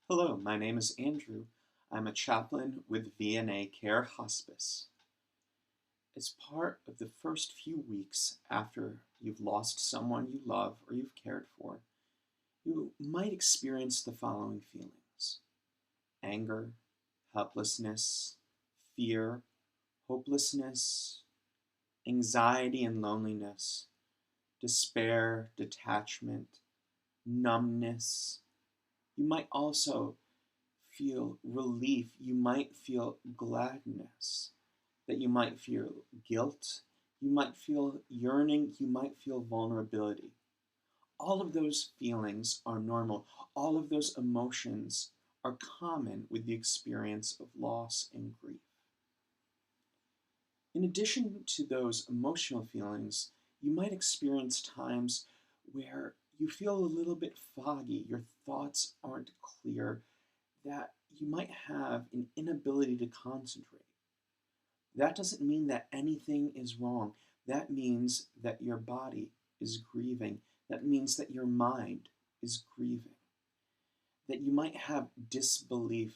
Hello, my name is Andrew. I'm a chaplain with VNA Care Hospice. As part of the first few weeks after you've lost someone you love or you've cared for, you might experience the following feelings: anger, helplessness, fear, hopelessness, anxiety and loneliness, despair, detachment, numbness. You might also feel relief, you might feel gladness, that you might feel guilt, you might feel yearning, you might feel vulnerability. All of those feelings are normal. All of those emotions are common with the experience of loss and grief. In addition to those emotional feelings, you might experience times where you feel a little bit foggy, your thoughts aren't clear, that you might have an inability to concentrate. That doesn't mean that anything is wrong. That means that your body is grieving. That means that your mind is grieving. That you might have disbelief.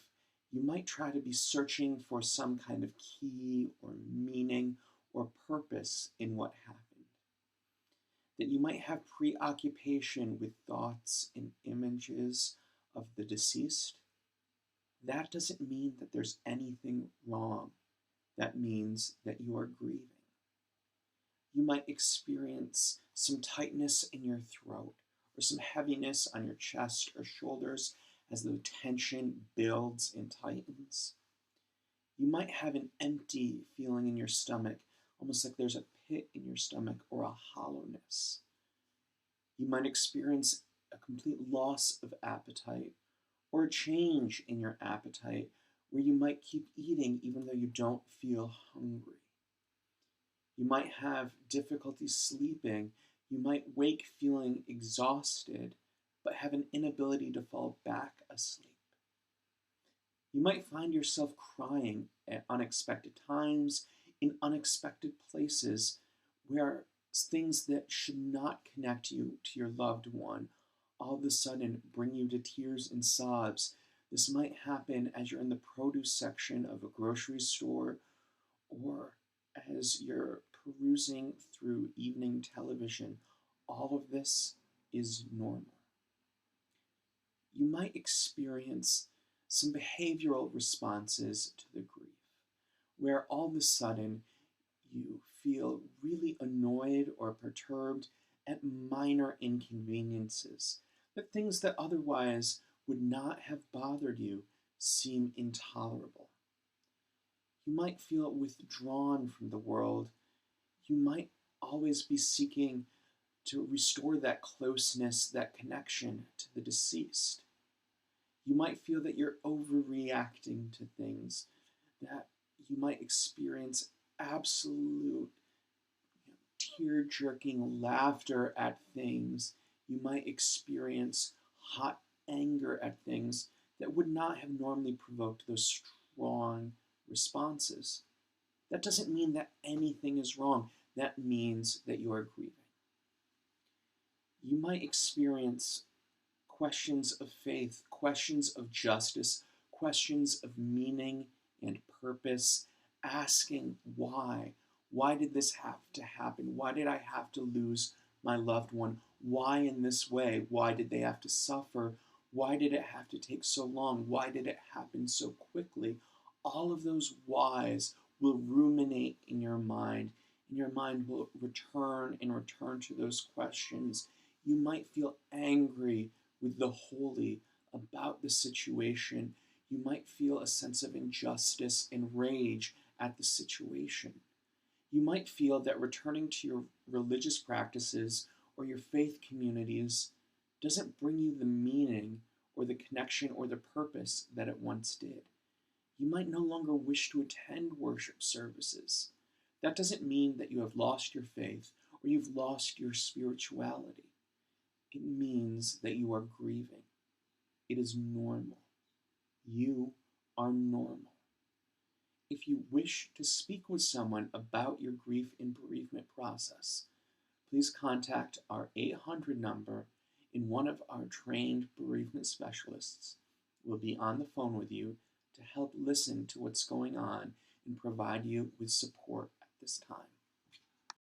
You might try to be searching for some kind of key or meaning or purpose in what happened. That you might have preoccupation with thoughts and images of the deceased. That doesn't mean that there's anything wrong. That means that you are grieving. You might experience some tightness in your throat or some heaviness on your chest or shoulders as the tension builds and tightens. You might have an empty feeling in your stomach, almost like there's a pit in your stomach or a hollowness. You might experience a complete loss of appetite or a change in your appetite where you might keep eating even though you don't feel hungry. You might have difficulty sleeping. You might wake feeling exhausted, but have an inability to fall back asleep. You might find yourself crying at unexpected times, in unexpected places, where things that should not connect you to your loved one all of a sudden bring you to tears and sobs. This might happen as you're in the produce section of a grocery store or as you're perusing through evening television. All of this is normal. You might experience some behavioral responses to the grief, where all of a sudden you feel really annoyed or perturbed at minor inconveniences, that things that otherwise would not have bothered you seem intolerable. You might feel withdrawn from the world. You might always be seeking to restore that closeness, that connection to the deceased. You might feel that you're overreacting to things, that you might experience absolute tear-jerking laughter at things. You might experience hot anger at things that would not have normally provoked those strong responses. That doesn't mean that anything is wrong. That means that you are grieving. You might experience questions of faith, questions of justice, questions of meaning and purpose, asking why. Why did this have to happen? Why did I have to lose my loved one? Why in this way? Why did they have to suffer? Why did it have to take so long? Why did it happen so quickly? All of those whys will ruminate in your mind, and your mind will return and return to those questions. You might feel angry with the holy about the situation. You might feel a sense of injustice and rage at the situation. You might feel that returning to your religious practices or your faith communities doesn't bring you the meaning or the connection or the purpose that it once did. You might no longer wish to attend worship services. That doesn't mean that you have lost your faith or you've lost your spirituality. It means that you are grieving. It is normal. You are normal. If you wish to speak with someone about your grief and bereavement process, please contact our 800 number in one of our trained bereavement specialists. will be on the phone with you to help listen to what's going on and provide you with support at this time.